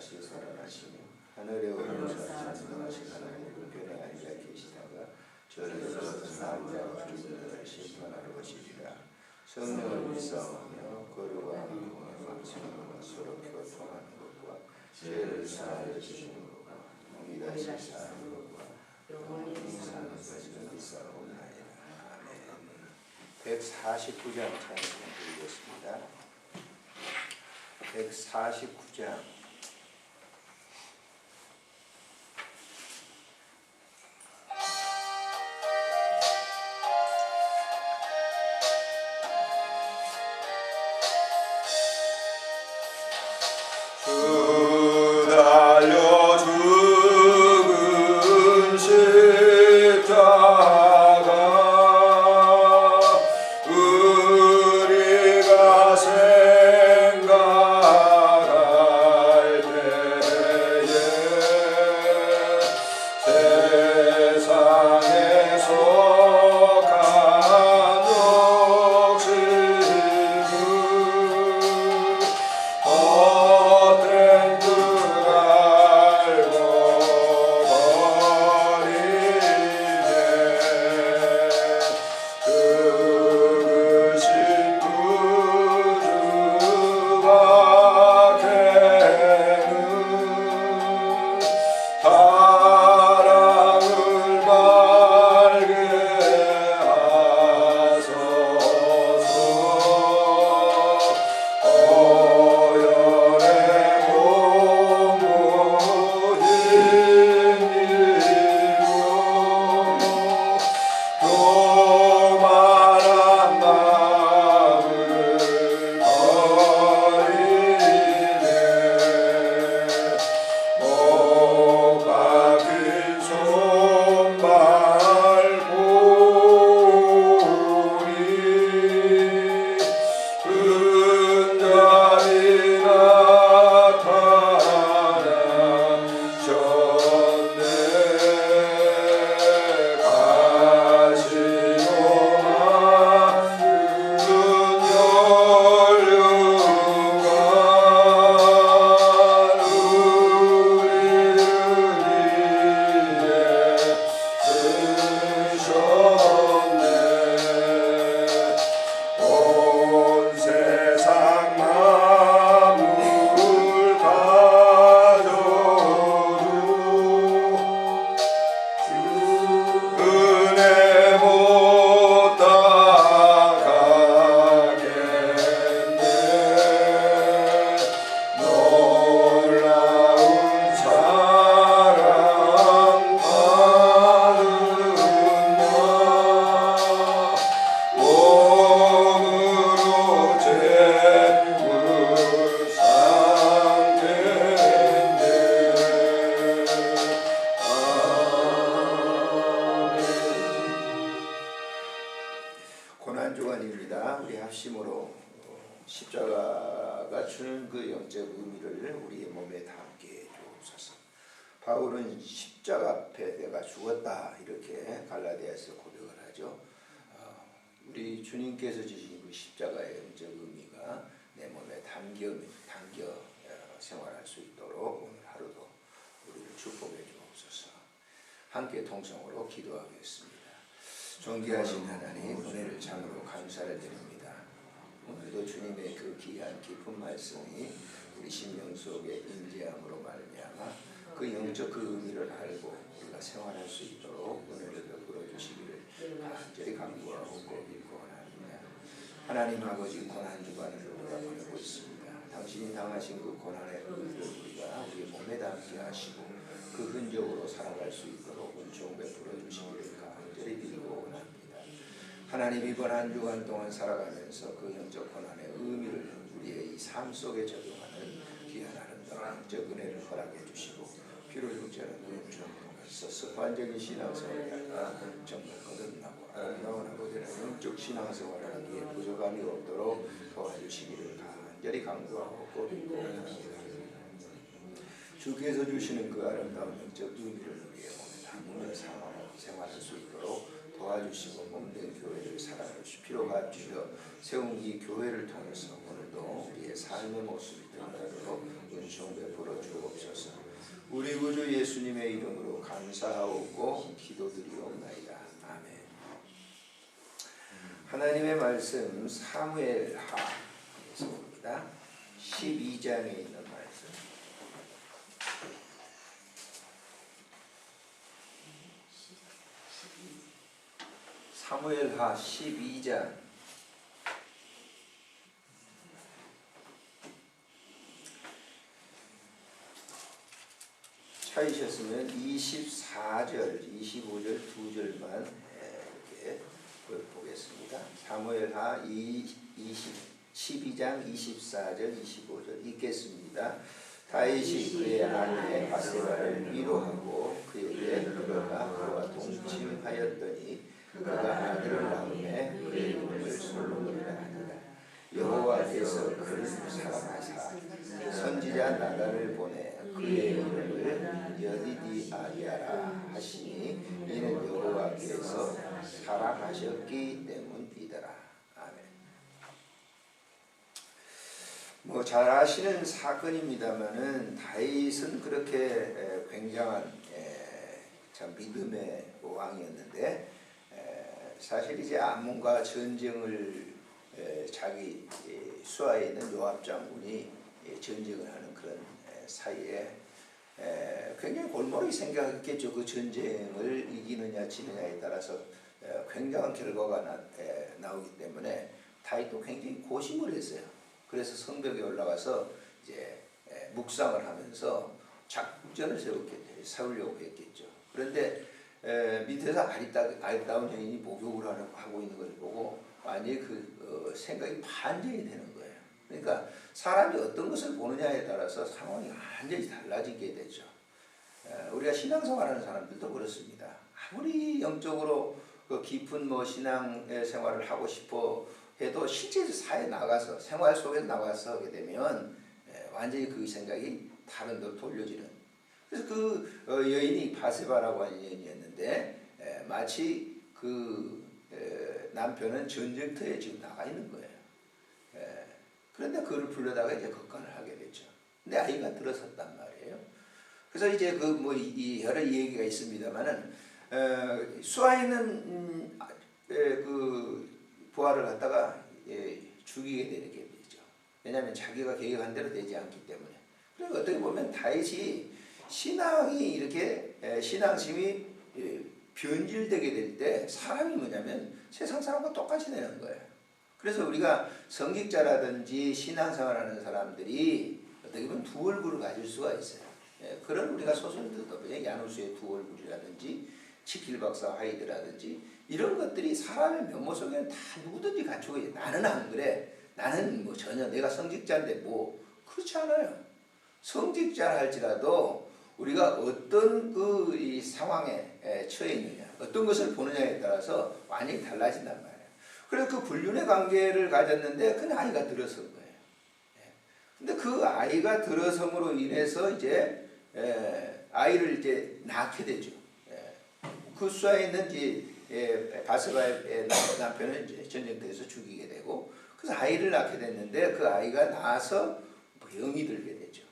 다시 살아나시며 하늘에 올라가신 능하신 하나님은 변에 앉아 계시다가 저리로서 사는 자와 죽은 자를 심판하러 오시리라. 성령을 믿사오며 거룩한 공에 막히는 것과 서로 교통하는 것과 죄를 사하여 주시는 것과 몸이 다시 사는 것과 영원히 사는 것을 믿사오나이다. 아멘. 149장 찬송 드리겠습니다. 149장. 주 달려 죽은 십자가 우리가 생각할 때에 세상에 속한 욕심을 헛된 줄 알고 버리네. 그것이 구주 밖에는 사랑을 말게 하소서. 어연의 공무인이고 교만한 마음을 버리네. 목 박힌 손발 보니 근자리 나타나셨네. 가시오만 눈 열려간 우리를 위해 쓰셨네. 온 세상 만물 가져도 은혜 못 따라가겠네. 놀라운 사랑 받은 나 몸으로 재물 삼겠네. 아멘. 고난주간입니다. 우리 합심으로 십자가가 주는 그 영적 의미를 우리의 몸에 담게 해 주옵소서. 바울은 십자가 앞에 내가 죽었다 이렇게 갈라디아에서 고백을 하죠. 우리 주님께서 주신 그 십자가의 영적 의미가 내 몸에 담겨 생활할 수 있도록 오늘 하루도 우리를 축복해 주옵소서. 함께 통성으로 기도하겠습니다. 존귀하신 하나님, 은혜를 참으로 감사를 드립니다. 오늘도 주님의 그 귀한 깊은 말씀이 우리 심령 속에 인지함으로 말미암아 그 영적 그 의미를 알고 우리가 생활할 수 있도록 은혜를 베풀어 주시기를 간절히 간구하고 믿고 원합니다. 하나님 아버지, 고난주간을 우리가 보내고 있습니다. 당신이 당하신 그 고난의 의미를 우리가 우리 몸에 담게 하시고 그 흔적으로 살아갈 수 있도록 은총 베풀어 주시기를 간절히 빌고 원합니다. 하나님, 이번 한 주간 동안 살아가면서 그 영적 고난의 의미를 우리의 이 삶 속에 적용하는 귀한 아름다운 영적 은혜를 허락해 주시고 피로 육체는 은총으로서 습관적인 신앙생활이 아니라 정말 거듭나고 아름다운 아버지의 영적 신앙생활을 하기에 부족함이 없도록 도와주시기를 간절히 간구하고 꼬리고 원합니다. 주께서 주시는 그 아름다운 영적 의미를 위해 오늘 담으며 생활할 수 있도록 도와주시고 몸된 교회를 살아주시 피로 값주려 세운 이 교회를 통해서 오늘도 우리의 삶의 모습이 드러나도록 은총 베풀어 주옵소서. 주 예수님의 이름으로 감사하고 기도드리옵나이다. 아멘. 하나님의 말씀 사무엘하에서 봅니다. 12장에 있는 말씀. 사무엘하 12장 찾으셨으면 24절, 25절 두 절만 이렇게 보겠습니다. 사무엘하 12장 24절, 25절 읽겠습니다. 다윗이 그의 아내 바세바를 위로하고 그에게 그가 그와 동침하였더니 그가 아들을 낳음에 그의 이름을 솔로몬이라 하니라. 여호와께서 그를 사랑하사 선지자 나단을 보내 그의 이름을 여디디아리아라 하시니 이는 여호와께서 사랑하셨기 때문이더라. 아멘. 뭐 잘 아시는 사건입니다만은 다윗은 그렇게 굉장한 참 믿음의 왕이었는데 사실 이제 암몬과 전쟁을 자기 수하에 있는 요압 장군이 전쟁을 하는 그런 사이에 굉장히 골몰하게 생각했겠죠. 그 전쟁을 이기느냐 지느냐에 따라서 굉장한 결과가 나오기 때문에 다윗도 굉장히 고심을 했어요. 그래서 성벽에 올라가서 이제 묵상을 하면서 작전을 세우려고 했겠죠. 그런데 밑에서 아리따운 여인이 목욕을 하고 있는 걸 보고 완전히 그 생각이 반전이 되는 거예요. 그러니까 사람이 어떤 것을 보느냐에 따라서 상황이 완전히 달라지게 되죠. 우리가 신앙생활하는 사람들도 그렇습니다. 아무리 영적으로 그 깊은 신앙 생활을 하고 싶어 해도 실제 사회에 나가서 생활 속에 나가서 하게 되면 완전히 그 생각이 다른 데로 돌려지는. 그래서 그 여인이 바세바라고 하는 여인이었는데 마치 그 남편은 전쟁터에 지금 나가 있는 거예요. 그런데 그를 불러다가 이제 걱간을 하게 됐죠. 근데 아이가 들어섰단 말이에요. 그래서 이제 이 여러 얘기가 있습니다만은 수하에 있는 그 부하를 갖다가 죽이게 되게 되죠. 왜냐하면 자기가 계획한 대로 되지 않기 때문에. 그리고 어떻게 보면 다윗이 신앙이 이렇게 신앙심이 변질되게 될 때 사람이 뭐냐면 세상 사람과 똑같이 되는 거예요. 그래서 우리가 성직자라든지 신앙생활하는 사람들이 어떻게 보면 두 얼굴을 가질 수가 있어요. 그런 우리가 소설들도 보면 야누스의 두 얼굴이라든지 치킬 박사 하이드라든지 이런 것들이 사람의 면모 속에는 다 누구든지 갖추고 있어요. 나는 안 그래. 나는 뭐 전혀 내가 성직자인데 뭐 그렇지 않아요. 성직자라 할지라도 우리가 어떤 이 상황에 처해 있느냐, 어떤 것을 보느냐에 따라서 완전히 달라진단 말이에요. 그래서 그 불륜의 관계를 가졌는데 그 아이가 들어선 거예요. 근데 그 아이가 들어섬으로 인해서 이제 아이를 이제 낳게 되죠. 그 수하에 있는 이제 바세바의 남편은 이제 전쟁터에서 죽이게 되고, 그래서 아이를 낳게 됐는데 그 아이가 나서 병이 들게 되죠.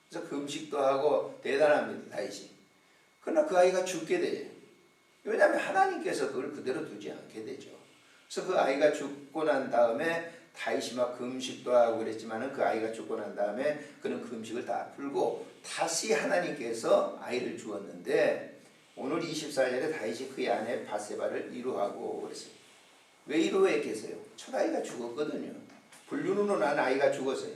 그래서 금식도 하고 대단합니다, 다윗이. 그러나 그 아이가 죽게 돼요. 왜냐하면 하나님께서 그걸 그대로 두지 않게 되죠. 그래서 그 아이가 죽고 난 다음에 다윗이 막 금식도 하고 그랬지만은 그 아이가 죽고 난 다음에 그는 금식을 다 풀고 다시 하나님께서 아이를 주었는데, 오늘 24절에 다윗이 그의 아내 바세바를 위로하고 그랬어요. 왜 위로했겠어요? 첫 아이가 죽었거든요. 불륜으로 난 아이가 죽었어요.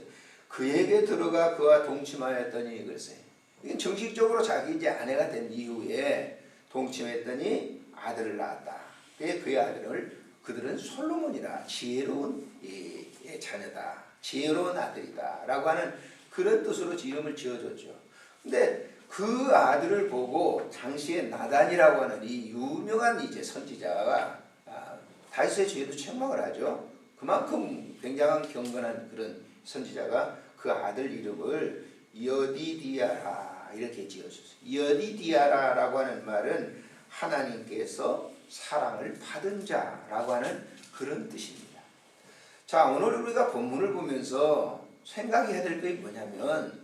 그에게 들어가 그와 동침하였더니 그랬어요. 이게 정식적으로 자기 이제 아내가 된 이후에 동침했더니 아들을 낳았다. 그의 아들을 그들은 솔로몬이라 지혜로운 자녀다, 지혜로운 아들이다 라고 하는 그런 뜻으로 이름을 지어줬죠. 근데 그 아들을 보고 당시에 나단이라고 하는 이 유명한 이제 선지자가 다윗의 죄도 책망을 하죠. 그만큼 굉장한 경건한 그런 선지자가 그 아들 이름을 여디디아라 이렇게 지어줬어요. 여디디아라라고 하는 말은 하나님께서 사랑을 받은 자라고 하는 그런 뜻입니다. 자, 오늘 우리가 본문을 보면서 생각해야 될 게 뭐냐면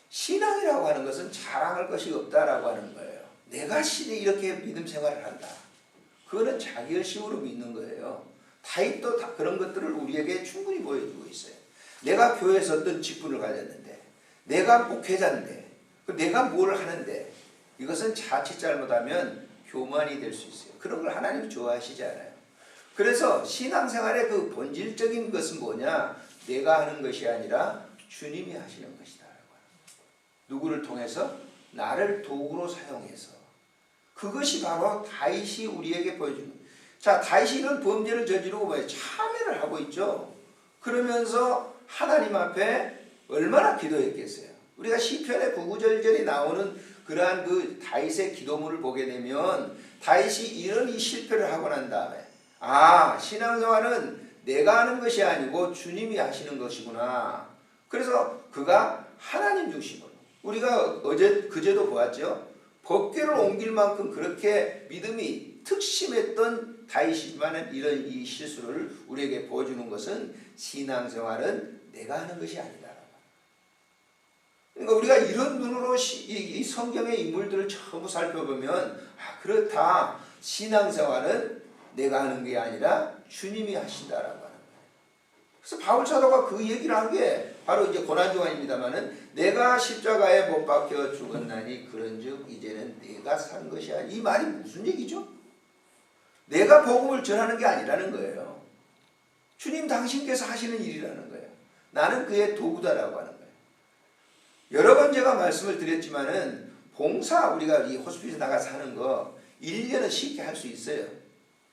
신앙이라고 하는 것은 자랑할 것이 없다라고 하는 거예요. 내가 신이 이렇게 믿음 생활을 한다. 그거는 자기 열심으로 믿는 거예요. 다윗도 다 그런 것들을 우리에게 충분히 보여주고 있어요. 내가 교회에서 어떤 직분을 가졌는데, 내가 목회자인데, 내가 뭘 하는데, 이것은 자칫 잘못하면 교만이 될 수 있어요. 그런 걸 하나님 좋아하시지 않아요. 그래서 신앙생활의 그 본질적인 것은 뭐냐? 내가 하는 것이 아니라 주님이 하시는 것이다. 누구를 통해서? 나를 도구로 사용해서. 그것이 바로 다윗이 우리에게 보여주는 거예요. 자, 다윗이 이런 범죄를 저지르고 뭐예요? 참회를 하고 있죠. 그러면서 하나님 앞에 얼마나 기도했겠어요. 우리가 시편에 구구절절이 나오는 그러한 그 다윗의 기도문을 보게 되면 다윗이 이런 이 실패를 하고 난 다음에 신앙생활은 내가 하는 것이 아니고 주님이 하시는 것이구나. 그래서 그가 하나님 중심으로, 우리가 그제도 보았죠. 법궤를 옮길 만큼 그렇게 믿음이 특심했던 다윗이지만 이런 이 실수를 우리에게 보여주는 것은 신앙생활은 내가 하는 것이 아니다. 그러니까 우리가 이런 눈으로 이 성경의 인물들을 전부 살펴보면 그렇다. 신앙생활은 내가 하는 게 아니라 주님이 하신다라고 하는 거예요. 그래서 바울 사도가 그 얘기를 한 게 바로 이제 고난중환입니다마는 내가 십자가에 못 박혀 죽었나니 그런즉 이제는 내가 산 것이 아니. 이 말이 무슨 얘기죠? 내가 복음을 전하는 게 아니라는 거예요. 주님 당신께서 하시는 일이라는 거예요. 나는 그의 도구다라고 하는 거예요. 여러 번 제가 말씀을 드렸지만은 봉사, 우리가 이 호스피스 나가서 하는 거 1년은 쉽게 할 수 있어요.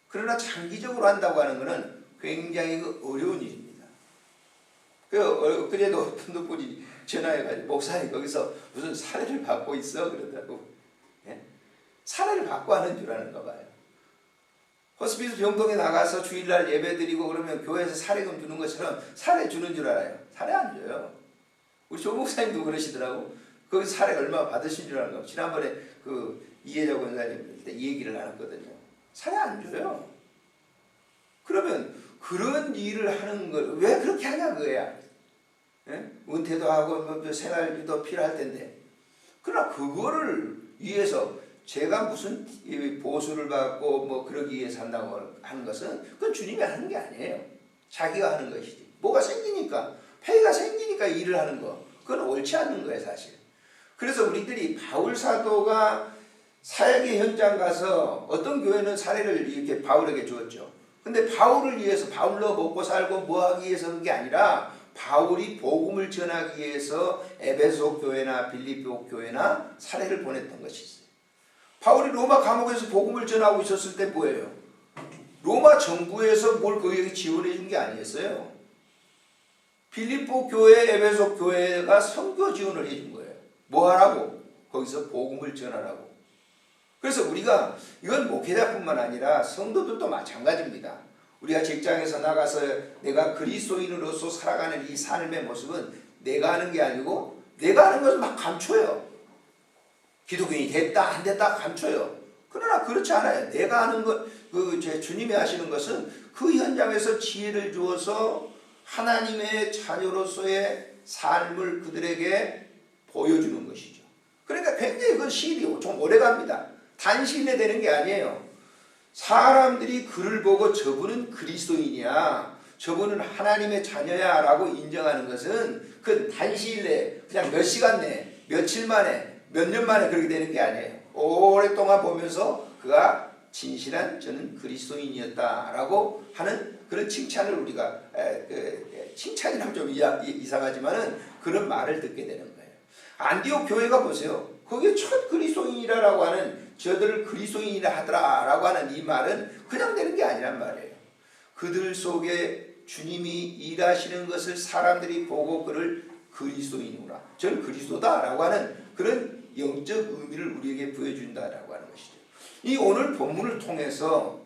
그러나 장기적으로 한다고 하는 것은 굉장히 어려운 일입니다. 그래도 어떤 분이 전화해가지고 목사님 거기서 무슨 사례를 받고 있어? 그러더라고. 예? 사례를 받고 하는 줄 아는가 봐요. 호스피스 병동에 나가서 주일날 예배 드리고 그러면 교회에서 사례금 주는 것처럼 사례 주는 줄 알아요. 사례 안 줘요. 우리 조 목사님도 그러시더라고. 거기서 사례 얼마 받으신 줄 아는가. 지난번에 그 이혜자 권사님 때 얘기를 나눴거든요. 사례 안 줘요. 그러면 그런 일을 하는 걸 왜 그렇게 하냐 그거야. 예? 은퇴도 하고 뭐 생활비도 필요할 텐데. 그러나 그거를 위해서 제가 무슨 보수를 받고 뭐 그러기 위해서 한다고 하는 것은 그건 주님이 하는 게 아니에요. 자기가 하는 것이지. 뭐가 생기니까, 폐가 생기니까 일을 하는 거. 그건 옳지 않는 거예요, 사실. 그래서 우리들이 바울 사도가 사역의 현장 가서 어떤 교회는 사례를 이렇게 바울에게 주었죠. 근데 바울을 위해서, 바울로 먹고 살고 뭐 하기 위해서 그런 게 아니라 바울이 복음을 전하기 위해서 에베소 교회나 빌립보 교회나 사례를 보냈던 것이 있어요. 바울이 로마 감옥에서 복음을 전하고 있었을 때 뭐예요? 로마 정부에서 뭘 거기에 지원해 준 게 아니었어요. 빌립보 교회, 에베소 교회가 선교 지원을 해 준 거예요. 뭐 하라고? 거기서 복음을 전하라고. 그래서 우리가 이건 목회자뿐만 아니라 성도들도 마찬가지입니다. 우리가 직장에서 나가서 내가 그리스도인으로서 살아가는 이 삶의 모습은 내가 하는 게 아니고 내가 하는 것을 막 감춰요. 기독교인이 됐다 안 됐다 감춰요. 그러나 그렇지 않아요. 내가 하는 것, 제 주님이 하시는 것은 그 현장에서 지혜를 주어서 하나님의 자녀로서의 삶을 그들에게 보여주는 것이죠. 그러니까 굉장히 그 시일이 좀 오래 갑니다. 단시일에 되는 게 아니에요. 사람들이 그를 보고 저분은 그리스도인이야, 저분은 하나님의 자녀야 라고 인정하는 것은 그 단시일에 그냥 몇 시간 내에 며칠 만에 몇 년 만에 그렇게 되는 게 아니에요. 오랫동안 보면서 그가 진실한 저는 그리스도인이었다라고 하는 그런 칭찬을 우리가 칭찬이라면 좀 이상하지만은 그런 말을 듣게 되는 거예요. 안디옥 교회가 보세요. 거기에 첫 그리스도인이라고 하는 저들을 그리스도인이라 하더라라고 하는 이 말은 그냥 되는 게 아니란 말이에요. 그들 속에 주님이 일하시는 것을 사람들이 보고 그를 그리스도인이구나, 저는 그리스도다라고 하는 그런 영적 의미를 우리에게 보여준다라고 하는 것이죠. 이 오늘 본문을 통해서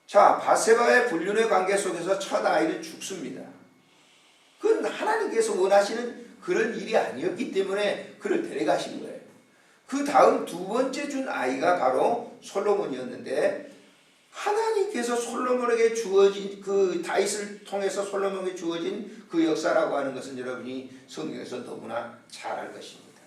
자, 바세바의 불륜의 관계 속에서 첫 아이를 죽습니다. 그건 하나님께서 원하시는 그런 일이 아니었기 때문에 그를 데려가신 거예요. 그 다음 두 번째 준 아이가 바로 솔로몬이었는데, 하나님께서 솔로몬에게 주어진 그 다윗을 통해서 솔로몬에게 주어진 그 역사라고 하는 것은 여러분이 성경에서 너무나 잘 알 것입니다.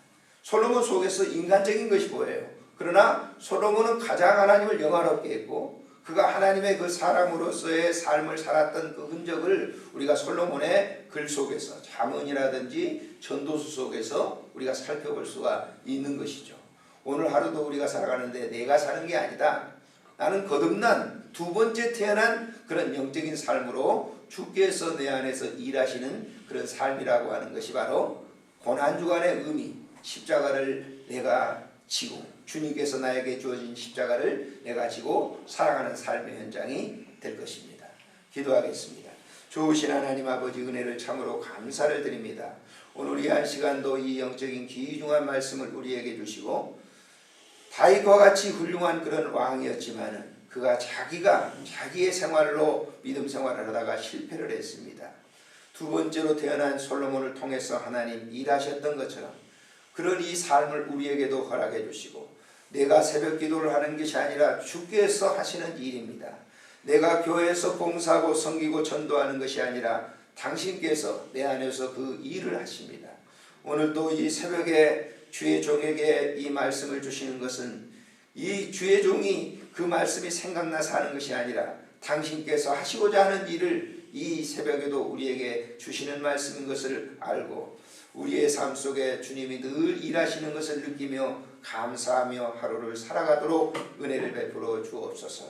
솔로몬 속에서 인간적인 것이 보여요. 그러나 솔로몬은 가장 하나님을 영화롭게 했고 그가 하나님의 그 사람으로서의 삶을 살았던 그 흔적을 우리가 솔로몬의 글 속에서 잠언이라든지 전도서 속에서 우리가 살펴볼 수가 있는 것이죠. 오늘 하루도 우리가 살아가는데 내가 사는 게 아니다. 나는 거듭난 두 번째 태어난 그런 영적인 삶으로 주께서 내 안에서 일하시는 그런 삶이라고 하는 것이 바로 고난주간의 의미, 십자가를 내가 지고 주님께서 나에게 주어진 십자가를 내가 지고 살아가는 삶의 현장이 될 것입니다. 기도하겠습니다. 좋으신 하나님 아버지 은혜를 참으로 감사를 드립니다. 오늘 이 한 시간도 이 영적인 귀중한 말씀을 우리에게 주시고 다윗과 같이 훌륭한 그런 왕이었지만은 그가 자기의 생활로 믿음 생활을 하다가 실패를 했습니다. 두 번째로 태어난 솔로몬을 통해서 하나님 일하셨던 것처럼 그런 이 삶을 우리에게도 허락해 주시고 내가 새벽 기도를 하는 것이 아니라 주께서 하시는 일입니다. 내가 교회에서 봉사하고 섬기고 전도하는 것이 아니라 당신께서 내 안에서 그 일을 하십니다. 오늘도 이 새벽에 주의 종에게 이 말씀을 주시는 것은 이 주의 종이 그 말씀이 생각나서 하는 것이 아니라 당신께서 하시고자 하는 일을 이 새벽에도 우리에게 주시는 말씀인 것을 알고 우리의 삶 속에 주님이 늘 일하시는 것을 느끼며 감사하며 하루를 살아가도록 은혜를 베풀어 주옵소서.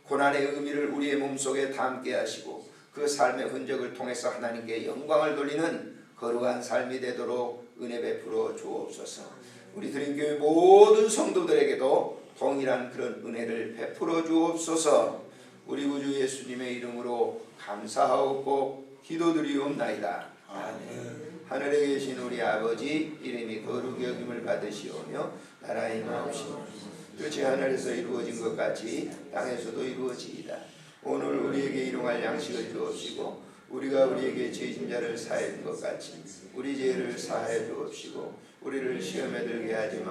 고난의 의미를 우리의 몸속에 담게 하시고 그 삶의 흔적을 통해서 하나님께 영광을 돌리는 거룩한 삶이 되도록 은혜 베풀어 주옵소서. 우리 드림교회 모든 성도들에게도 동일한 그런 은혜를 베풀어 주옵소서. 우리 구주 예수님의 이름으로 감사하옵고 기도드리옵나이다. 아멘. 하늘에 계신 우리 아버지 이름이 거룩히 여김을 받으시오며 나라의 임하옵시며 뜻이 하늘에서 이루어진 것 같이 땅에서도 이루어지이다. 오늘 우리에게 일용할 양식을 주옵시고 우리가 우리에게 죄진 자를 사해 준 것 같이 우리 죄를 사해 주옵시고 우리를 시험에 들게 하지 마